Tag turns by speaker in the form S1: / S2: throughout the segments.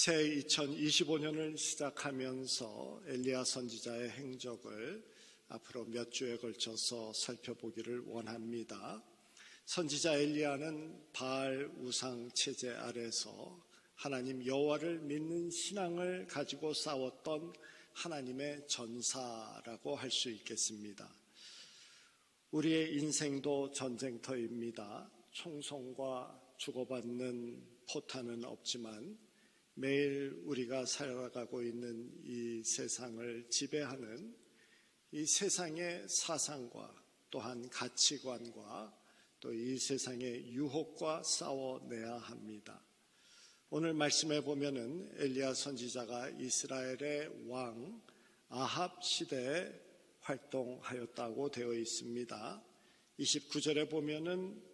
S1: 새 2025년을 시작하면서 엘리야 선지자의 행적을 앞으로 몇 주에 걸쳐서 살펴보기를 원합니다. 선지자 엘리야는 바알 우상 체제 아래서 하나님 여호와를 믿는 신앙을 가지고 싸웠던 하나님의 전사라고 할 수 있겠습니다. 우리의 인생도 전쟁터입니다. 총성과 주고받는 포탄은 없지만 매일 우리가 살아가고 있는 이 세상을 지배하는 이 세상의 사상과 또한 가치관과 또 이 세상의 유혹과 싸워내야 합니다. 오늘 말씀에 보면은 엘리야 선지자가 이스라엘의 왕 아합 시대에 활동하였다고 되어 있습니다. 29절에 보면은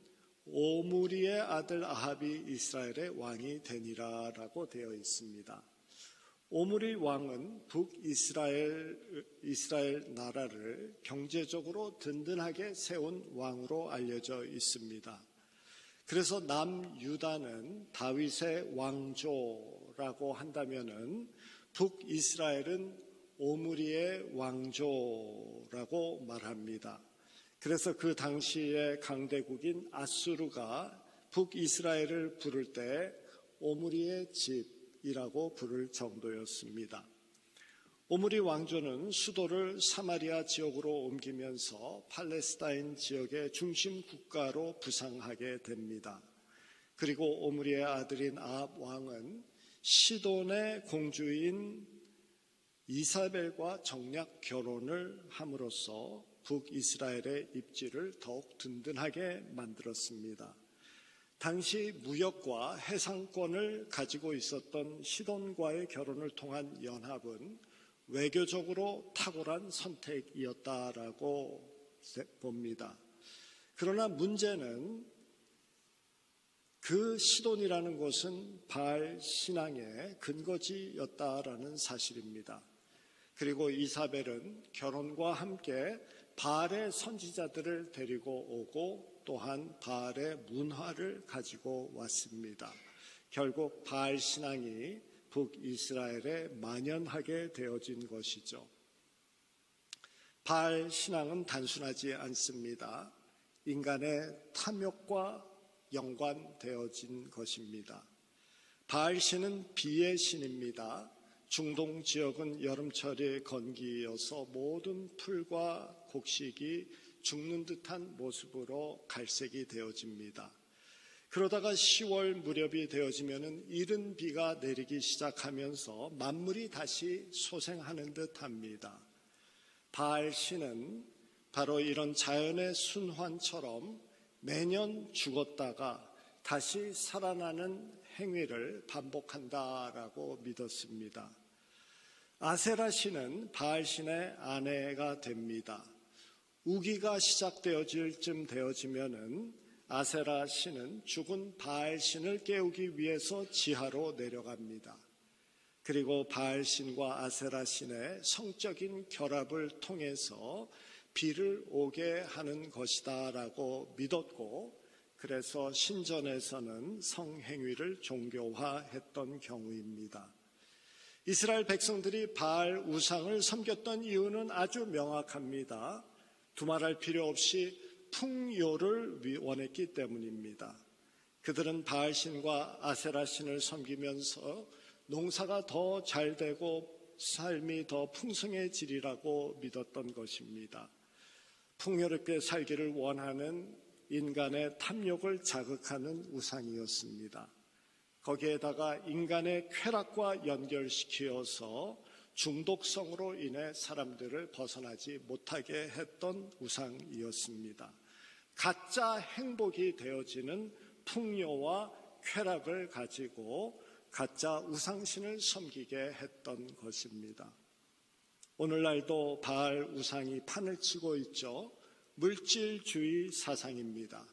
S1: 오므리의 아들 아합이 이스라엘의 왕이 되니라라고 되어 있습니다. 오므리 왕은 북이스라엘 나라를 경제적으로 든든하게 세운 왕으로 알려져 있습니다. 그래서 남유다는 다윗의 왕조라고 한다면은 북이스라엘은 오므리의 왕조라고 말합니다. 그래서 그 당시의 강대국인 아수르가 북이스라엘을 부를 때 오므리의 집이라고 부를 정도였습니다. 오므리 왕조는 수도를 사마리아 지역으로 옮기면서 팔레스타인 지역의 중심 국가로 부상하게 됩니다. 그리고 오므리의 아들인 아합 왕은 시돈의 공주인 이사벨과 정략 결혼을 함으로써 북이스라엘의 입지를 더욱 든든하게 만들었습니다. 당시 무역과 해상권을 가지고 있었던 시돈과의 결혼을 통한 연합은 외교적으로 탁월한 선택이었다라고 봅니다. 그러나 문제는 그 시돈이라는 곳은 바알 신앙의 근거지였다라는 사실입니다. 그리고 이사벨은 결혼과 함께 바알의 선지자들을 데리고 오고 또한 바알의 문화를 가지고 왔습니다. 결국 바알 신앙이 북이스라엘에 만연하게 되어진 것이죠. 바알 신앙은 단순하지 않습니다. 인간의 탐욕과 연관되어진 것입니다. 바알 신은 비의 신입니다. 중동 지역은 여름철이 건기여서 모든 풀과 곡식이 죽는 듯한 모습으로 갈색이 되어집니다. 그러다가 10월 무렵이 되어지면 이른 비가 내리기 시작하면서 만물이 다시 소생하는 듯합니다. 바알 신은 바로 이런 자연의 순환처럼 매년 죽었다가 다시 살아나는 행위를 반복한다라고 믿었습니다. 아세라 신은 바알 신의 아내가 됩니다. 우기가 시작되어질 쯤 되어지면은 아세라 신은 죽은 바알 신을 깨우기 위해서 지하로 내려갑니다. 그리고 바알 신과 아세라 신의 성적인 결합을 통해서 비를 오게 하는 것이다라고 믿었고, 그래서 신전에서는 성행위를 종교화했던 경우입니다. 이스라엘 백성들이 바알 우상을 섬겼던 이유는 아주 명확합니다. 두말할 필요 없이 풍요를 원했기 때문입니다. 그들은 바알 신과 아세라 신을 섬기면서 농사가 더 잘 되고 삶이 더 풍성해지리라고 믿었던 것입니다. 풍요롭게 살기를 원하는 인간의 탐욕을 자극하는 우상이었습니다. 거기에다가 인간의 쾌락과 연결시켜서 중독성으로 인해 사람들을 벗어나지 못하게 했던 우상이었습니다. 가짜 행복이 되어지는 풍요와 쾌락을 가지고 가짜 우상신을 섬기게 했던 것입니다. 오늘날도 바알 우상이 판을 치고 있죠. 물질주의 사상입니다.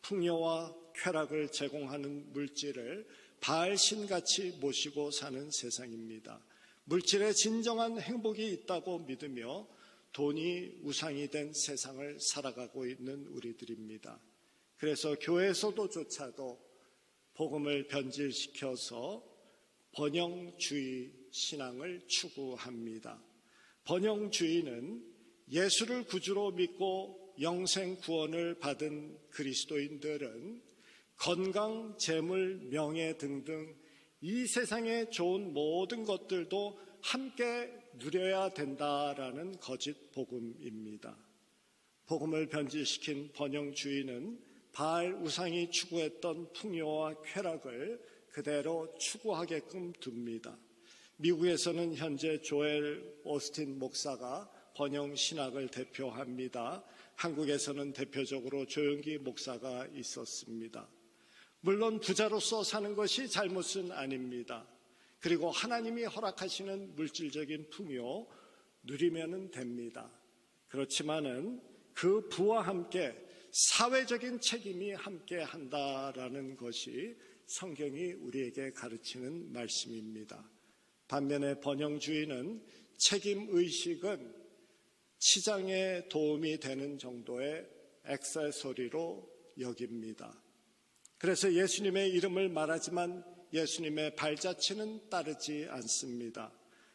S1: 풍요와 쾌락을 제공하는 물질을 바알신같이 모시고 사는 세상입니다. 물질에 진정한 행복이 있다고 믿으며 돈이 우상이 된 세상을 살아가고 있는 우리들입니다. 그래서 교회에서도 조차도 복음을 변질시켜서 번영주의 신앙을 추구합니다. 번영주의는 예수를 구주로 믿고 영생 구원을 받은 그리스도인들은 건강, 재물, 명예 등등 이 세상에 좋은 모든 것들도 함께 누려야 된다라는 거짓 복음입니다. 복음을 변질시킨 번영주의는 바알 우상이 추구했던 풍요와 쾌락을 그대로 추구하게끔 둡니다. 미국에서는 현재 조엘 오스틴 목사가 번영 신학을 대표합니다. 한국에서는 대표적으로 조영기 목사가 있었습니다. 물론 부자로서 사는 것이 잘못은 아닙니다. 그리고 하나님이 허락하시는 물질적인 풍요 누리면 됩니다. 그렇지만은 그 부와 함께 사회적인 책임이 함께 한다라는 것이 성경이 우리에게 가르치는 말씀입니다. 반면에 번영주의는 책임의식은 치장에 도움이 되는 정도의 액세서리로 여깁니다. 그래서 예수님의 이름을 말하지만 예수님의 발자취는 따르지 않습니다.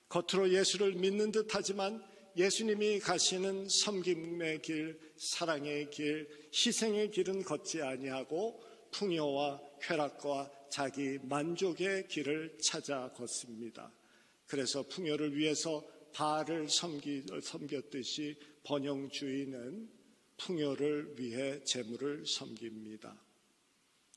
S1: 겉으로 예수를 믿는 듯 하지만 예수님이 가시는 섬김의 길, 사랑의 길, 희생의 길은 걷지 아니하고 풍요와 쾌락과 자기 만족의 길을 찾아 걷습니다. 그래서 풍요를 위해서 바알을 섬겼듯이 번영주의는 풍요를 위해 재물을 섬깁니다.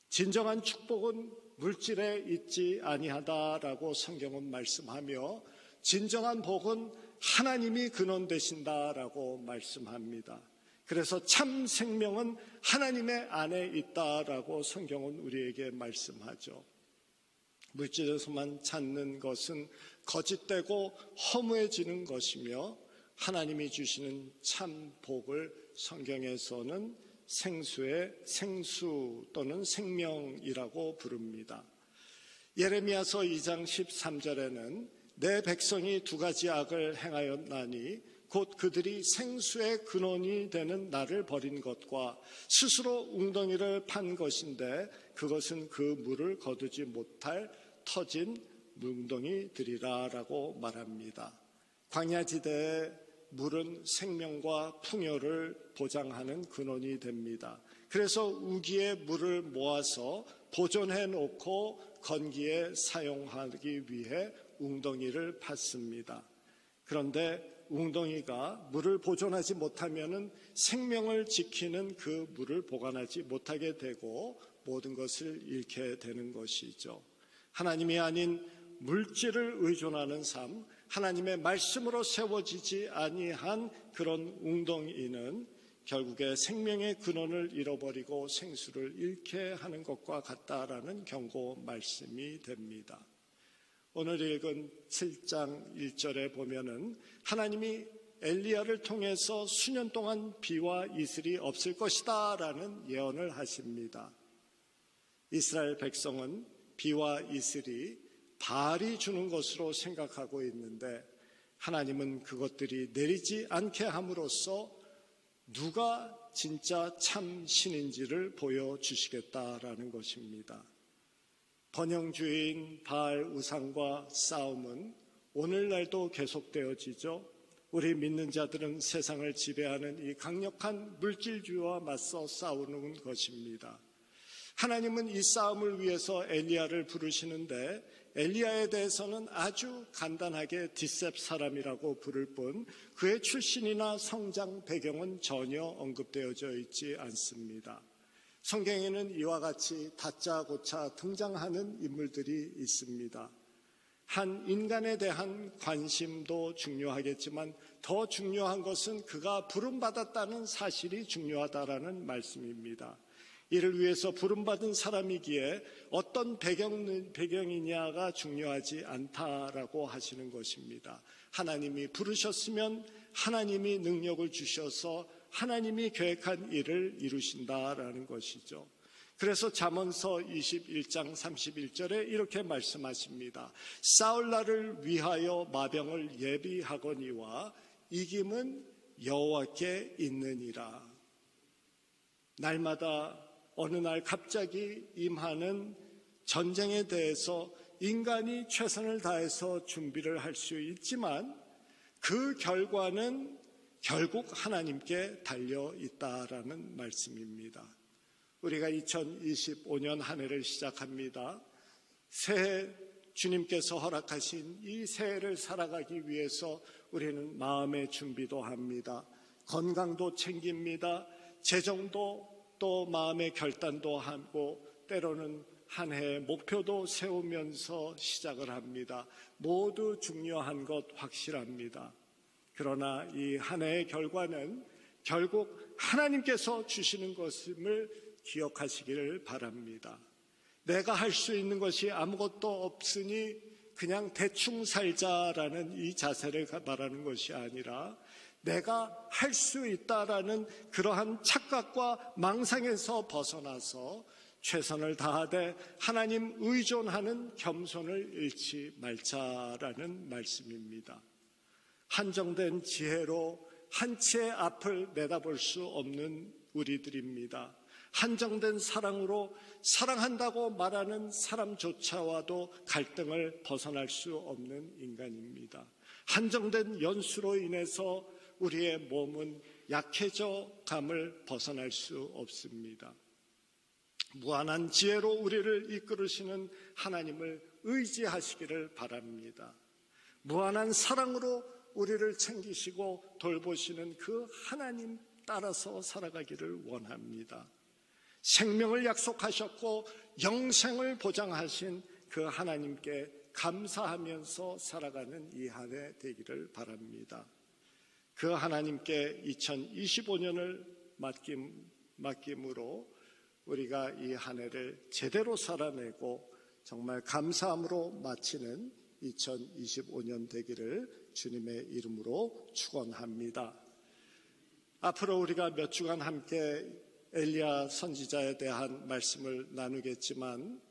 S1: 진정한 축복은 물질에 있지 아니하다라고 성경은 말씀하며 진정한 복은 하나님이 근원 되신다라고 말씀합니다. 그래서 참 생명은 하나님의 안에 있다라고 성경은 우리에게 말씀하죠. 물질에서만 찾는 것은 거짓되고 허무해지는 것이며 하나님이 주시는 참 복을 성경에서는 생수 또는 생명이라고 부릅니다. 예레미야서 2장 13절에는 내 백성이 두 가지 악을 행하였나니 곧 그들이 생수의 근원이 되는 나를 버린 것과 스스로 웅덩이를 판 것인데 그것은 그 물을 거두지 못할 터진 웅덩이들이라라고 말합니다. 광야지대의 물은 생명과 풍요를 보장하는 근원이 됩니다. 그래서 우기에 물을 모아서 보존해 놓고 건기에 사용하기 위해 웅덩이를 팠습니다. 그런데 웅덩이가 물을 보존하지 못하면 생명을 지키는 그 물을 보관하지 못하게 되고 모든 것을 잃게 되는 것이죠. 하나님이 아닌 물질을 의존하는 삶, 하나님의 말씀으로 세워지지 아니한 그런 웅덩이는 결국에 생명의 근원을 잃어버리고 생수를 잃게 하는 것과 같다라는 경고 말씀이 됩니다. 오늘 읽은 7장 1절에 보면은 하나님이 엘리야를 통해서 수년 동안 비와 이슬이 없을 것이다 라는 예언을 하십니다. 이스라엘 백성은 비와 이슬이 바알이 주는 것으로 생각하고 있는데 하나님은 그것들이 내리지 않게 함으로써 누가 진짜 참 신인지를 보여주시겠다라는 것입니다. 번영주의인 바알 우상과 싸움은 오늘날도 계속되어지죠. 우리 믿는 자들은 세상을 지배하는 이 강력한 물질주의와 맞서 싸우는 것입니다. 하나님은 이 싸움을 위해서 엘리야를 부르시는데 엘리야에 대해서는 아주 간단하게 뒷셉 사람이라고 부를 뿐 그의 출신이나 성장 배경은 전혀 언급되어져 있지 않습니다. 성경에는 이와 같이 다짜고짜 등장하는 인물들이 있습니다. 한 인간에 대한 관심도 중요하겠지만 더 중요한 것은 그가 부름받았다는 사실이 중요하다라는 말씀입니다. 이를 위해서 부름받은 사람이기에 어떤 배경이냐가 중요하지 않다라고 하시는 것입니다. 하나님이 부르셨으면 하나님이 능력을 주셔서 하나님이 계획한 일을 이루신다라는 것이죠. 그래서 잠언서 21장 31절에 이렇게 말씀하십니다. 싸울 날을 위하여 마병을 예비하거니와 이김은 여호와께 있느니라. 날마다 어느 날 갑자기 임하는 전쟁에 대해서 인간이 최선을 다해서 준비를 할 수 있지만 그 결과는 결국 하나님께 달려 있다라는 말씀입니다. 우리가 2025년 한 해를 시작합니다. 새해 주님께서 허락하신 이 새해를 살아가기 위해서 우리는 마음의 준비도 합니다. 건강도 챙깁니다. 재정도 또 마음의 결단도 하고 때로는 한 해의 목표도 세우면서 시작을 합니다. 모두 중요한 것 확실합니다. 그러나 이 한 해의 결과는 결국 하나님께서 주시는 것임을 기억하시기를 바랍니다. 내가 할 수 있는 것이 아무것도 없으니 그냥 대충 살자라는 이 자세를 말하는 것이 아니라 내가 할 수 있다라는 그러한 착각과 망상에서 벗어나서 최선을 다하되 하나님 의존하는 겸손을 잃지 말자라는 말씀입니다. 한정된 지혜로 한치의 앞을 내다볼 수 없는 우리들입니다. 한정된 사랑으로 사랑한다고 말하는 사람조차와도 갈등을 벗어날 수 없는 인간입니다. 한정된 연수로 인해서 우리의 몸은 약해져 감을 벗어날 수 없습니다. 무한한 지혜로 우리를 이끌으시는 하나님을 의지하시기를 바랍니다. 무한한 사랑으로 우리를 챙기시고 돌보시는 그 하나님 따라서 살아가기를 원합니다. 생명을 약속하셨고 영생을 보장하신 그 하나님께 감사하면서 살아가는 이 한 해 되기를 바랍니다. 그 하나님께 2025년을 맡김으로 우리가 이 한 해를 제대로 살아내고 정말 감사함으로 마치는 2025년 되기를 주님의 이름으로 축원합니다. 앞으로 우리가 몇 주간 함께 엘리야 선지자에 대한 말씀을 나누겠지만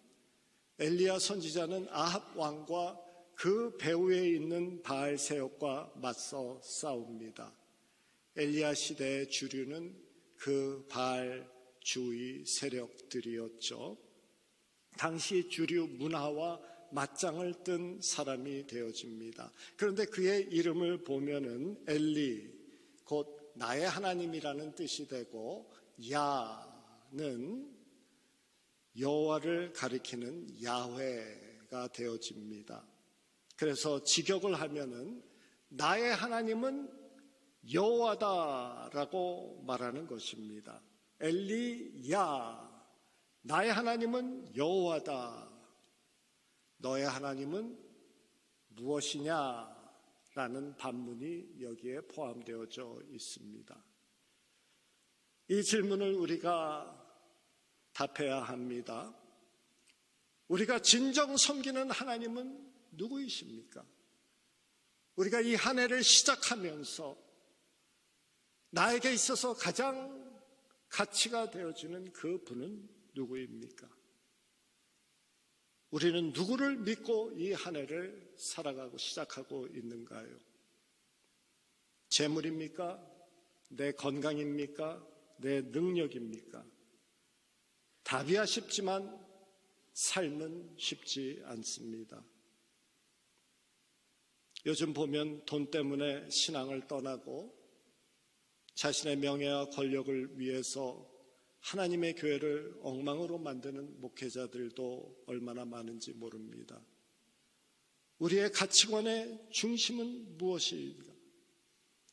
S1: 엘리야 선지자는 아합 왕과 그 배후에 있는 바알 세력과 맞서 싸웁니다. 엘리야 시대의 주류는 그 바알 주의 세력들이었죠. 당시 주류 문화와 맞짱을 뜬 사람이 되어집니다. 그런데 그의 이름을 보면은 엘리, 곧 나의 하나님이라는 뜻이 되고 야는 여호와를 가리키는 야훼가 되어집니다. 그래서 직역을 하면은 나의 하나님은 여호와다라고 말하는 것입니다. 엘리야, 나의 하나님은 여호와다. 너의 하나님은 무엇이냐? 라는 반문이 여기에 포함되어져 있습니다. 이 질문을 우리가 답해야 합니다. 우리가 진정 섬기는 하나님은 누구이십니까? 우리가 이 한 해를 시작하면서 나에게 있어서 가장 가치가 되어지는 그 분은 누구입니까? 우리는 누구를 믿고 이 한 해를 살아가고 시작하고 있는가요? 재물입니까? 내 건강입니까? 내 능력입니까? 답이야 쉽지만 삶은 쉽지 않습니다. 요즘 보면 돈 때문에 신앙을 떠나고 자신의 명예와 권력을 위해서 하나님의 교회를 엉망으로 만드는 목회자들도 얼마나 많은지 모릅니다. 우리의 가치관의 중심은 무엇인가?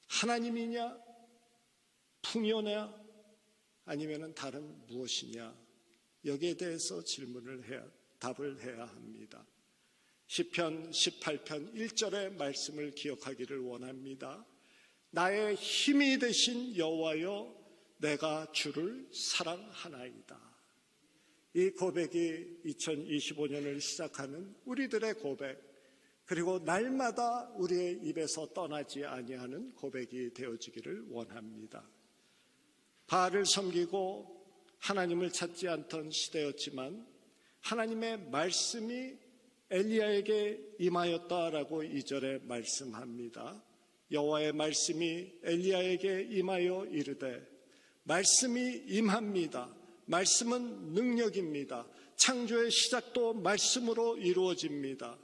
S1: 하나님이냐? 풍요냐? 아니면 다른 무엇이냐? 여기에 대해서 답을 해야 합니다. 시편 18편 1절의 말씀을 기억하기를 원합니다. 나의 힘이 되신 여호와여, 내가 주를 사랑하나이다. 이 고백이 2025년을 시작하는 우리들의 고백, 그리고 날마다 우리의 입에서 떠나지 아니하는 고백이 되어지기를 원합니다. 바알을 섬기고 하나님을 찾지 않던 시대였지만 하나님의 말씀이 엘리야에게 임하였다라고 2절에 말씀합니다. 여호와의 말씀이 엘리야에게 임하여 이르되, 말씀이 임합니다. 말씀은 능력입니다. 창조의 시작도 말씀으로 이루어집니다.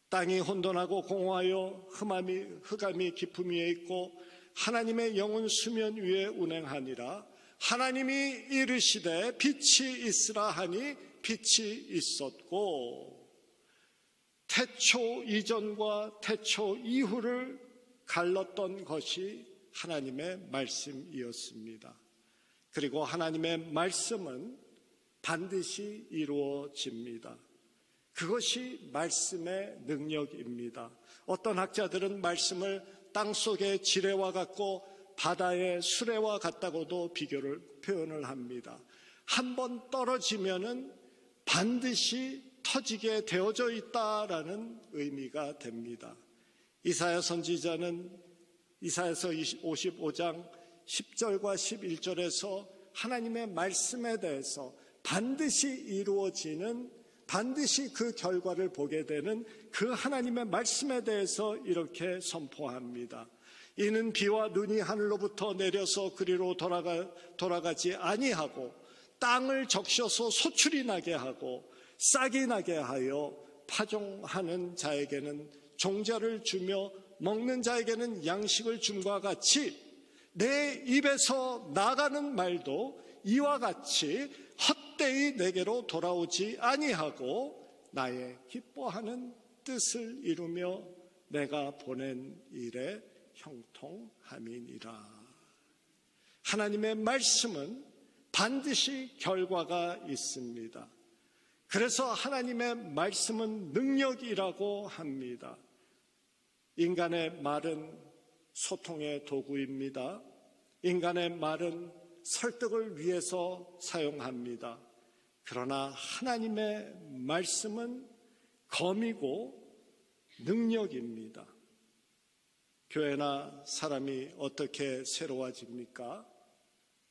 S1: 땅이 혼돈하고 공허하여 흑암이 깊음 위에 있고 하나님의 영은 수면 위에 운행하니라. 하나님이 이르시되 빛이 있으라 하니 빛이 있었고, 태초 이전과 태초 이후를 갈랐던 것이 하나님의 말씀이었습니다. 그리고 하나님의 말씀은 반드시 이루어집니다. 그것이 말씀의 능력입니다. 어떤 학자들은 말씀을 땅속의 지뢰와 같고 바다의 수레와 같다고도 표현을 합니다. 한번 떨어지면은 반드시 터지게 되어져 있다라는 의미가 됩니다. 이사야 선지자는 이사야서 55장 10절과 11절에서 하나님의 말씀에 대해서 반드시 이루어지는, 반드시 그 결과를 보게 되는 그 하나님의 말씀에 대해서 이렇게 선포합니다. 이는 비와 눈이 하늘로부터 내려서 그리로 돌아가지 아니하고 땅을 적셔서 소출이 나게 하고 싹이 나게 하여 파종하는 자에게는 종자를 주며 먹는 자에게는 양식을 줌과 같이 내 입에서 나가는 말도 이와 같이 헛되이 내게로 돌아오지 아니하고 나의 기뻐하는 뜻을 이루며 내가 보낸 일에 형통함이니라. 하나님의 말씀은 반드시 결과가 있습니다. 그래서 하나님의 말씀은 능력이라고 합니다. 인간의 말은 소통의 도구입니다. 인간의 말은 설득을 위해서 사용합니다. 그러나 하나님의 말씀은 검이고 능력입니다. 교회나 사람이 어떻게 새로워집니까?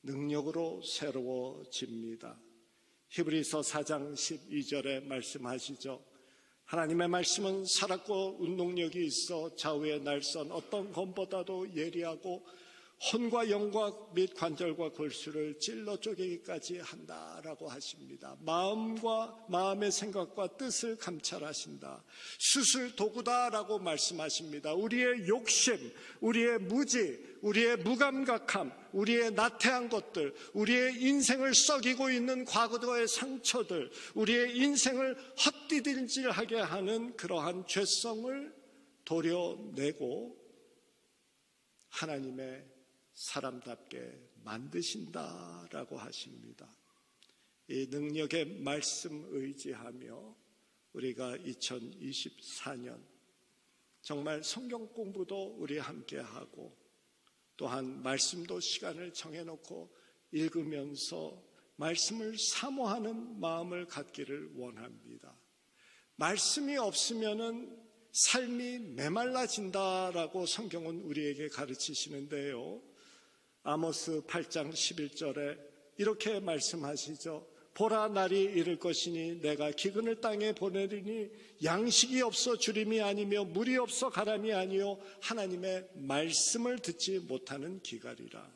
S1: 능력으로 새로워집니다. 히브리서 4장 12절에 말씀하시죠. 하나님의 말씀은 살았고 운동력이 있어 좌우의 날선 어떤 검보다도 예리하고 혼과 영과 및 관절과 골수를 찔러 쪼개기까지 한다라고 하십니다. 마음의 생각과 뜻을 감찰하신다. 수술 도구다라고 말씀하십니다. 우리의 욕심, 우리의 무지, 우리의 무감각함, 우리의 나태한 것들, 우리의 인생을 썩이고 있는 과거의 상처들, 우리의 인생을 헛디딜질하게 하는 그러한 죄성을 도려내고 하나님의 사람답게 만드신다라고 하십니다. 이 능력의 말씀 의지하며 우리가 2024년 정말 성경 공부도 우리 함께 하고 또한 말씀도 시간을 정해놓고 읽으면서 말씀을 사모하는 마음을 갖기를 원합니다. 말씀이 없으면은 삶이 메말라진다라고 성경은 우리에게 가르치시는데요. 아모스 8장 11절에 이렇게 말씀하시죠. 보라, 날이 이를 것이니 내가 기근을 땅에 보내리니 양식이 없어 주림이 아니며 물이 없어 가람이 아니요 하나님의 말씀을 듣지 못하는 기갈이라.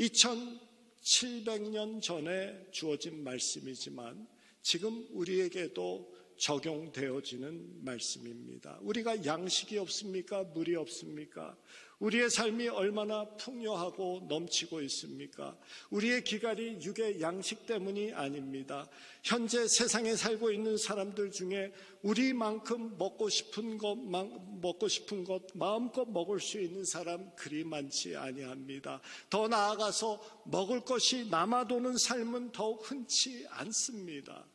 S1: 2700년 전에 주어진 말씀이지만 지금 우리에게도 적용되어지는 말씀입니다. 우리가 양식이 없습니까? 물이 없습니까? 우리의 삶이 얼마나 풍요하고 넘치고 있습니까? 우리의 기갈이 육의 양식 때문이 아닙니다. 현재 세상에 살고 있는 사람들 중에 우리만큼 먹고 싶은 것 마음껏 먹을 수 있는 사람 그리 많지 아니합니다. 더 나아가서 먹을 것이 남아도는 삶은 더욱 흔치 않습니다.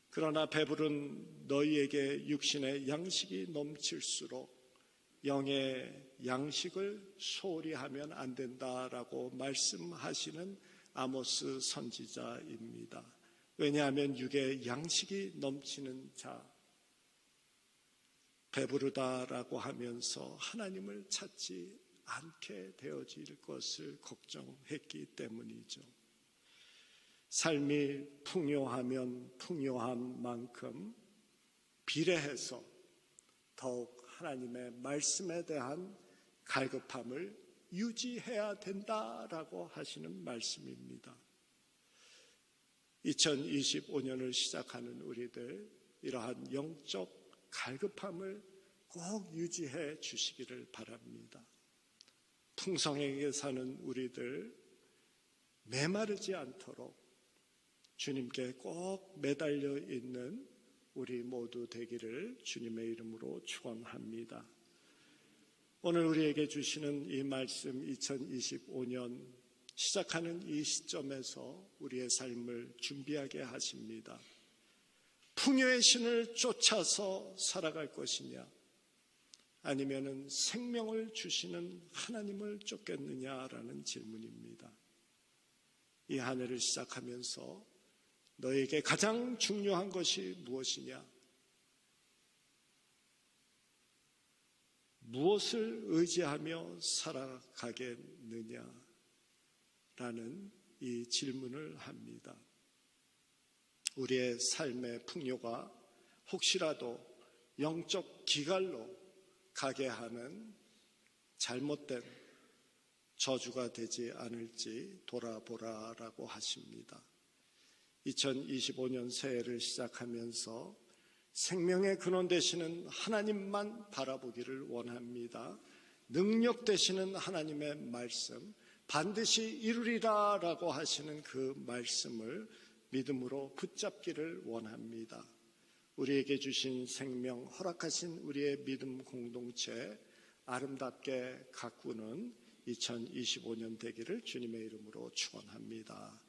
S1: 그러나 배부른 너희에게 육신의 양식이 넘칠수록 영의 양식을 소홀히 하면 안 된다라고 말씀하시는 아모스 선지자입니다. 왜냐하면 육의 양식이 넘치는 자, 배부르다라고 하면서 하나님을 찾지 않게 되어질 것을 걱정했기 때문이죠. 삶이 풍요하면 풍요한 만큼 비례해서 더욱 하나님의 말씀에 대한 갈급함을 유지해야 된다라고 하시는 말씀입니다. 2025년을 시작하는 우리들, 이러한 영적 갈급함을 꼭 유지해 주시기를 바랍니다. 풍성하게 사는 우리들 메마르지 않도록 주님께 꼭 매달려 있는 우리 모두 되기를 주님의 이름으로 축원합니다. 오늘 우리에게 주시는 이 말씀, 2025년 시작하는 이 시점에서 우리의 삶을 준비하게 하십니다. 풍요의 신을 쫓아서 살아갈 것이냐, 아니면은 생명을 주시는 하나님을 쫓겠느냐라는 질문입니다. 이 한 해를 시작하면서 너에게 가장 중요한 것이 무엇이냐? 무엇을 의지하며 살아가겠느냐라는 이 질문을 합니다. 우리의 삶의 풍요가 혹시라도 영적 기갈로 가게 하는 잘못된 저주가 되지 않을지 돌아보라라고 하십니다. 2025년 새해를 시작하면서 생명의 근원 되시는 하나님만 바라보기를 원합니다. 능력 되시는 하나님의 말씀, 반드시 이루리라라고 하시는 그 말씀을 믿음으로 붙잡기를 원합니다. 우리에게 주신 생명, 허락하신 우리의 믿음 공동체 아름답게 가꾸는 2025년 되기를 주님의 이름으로 축원합니다.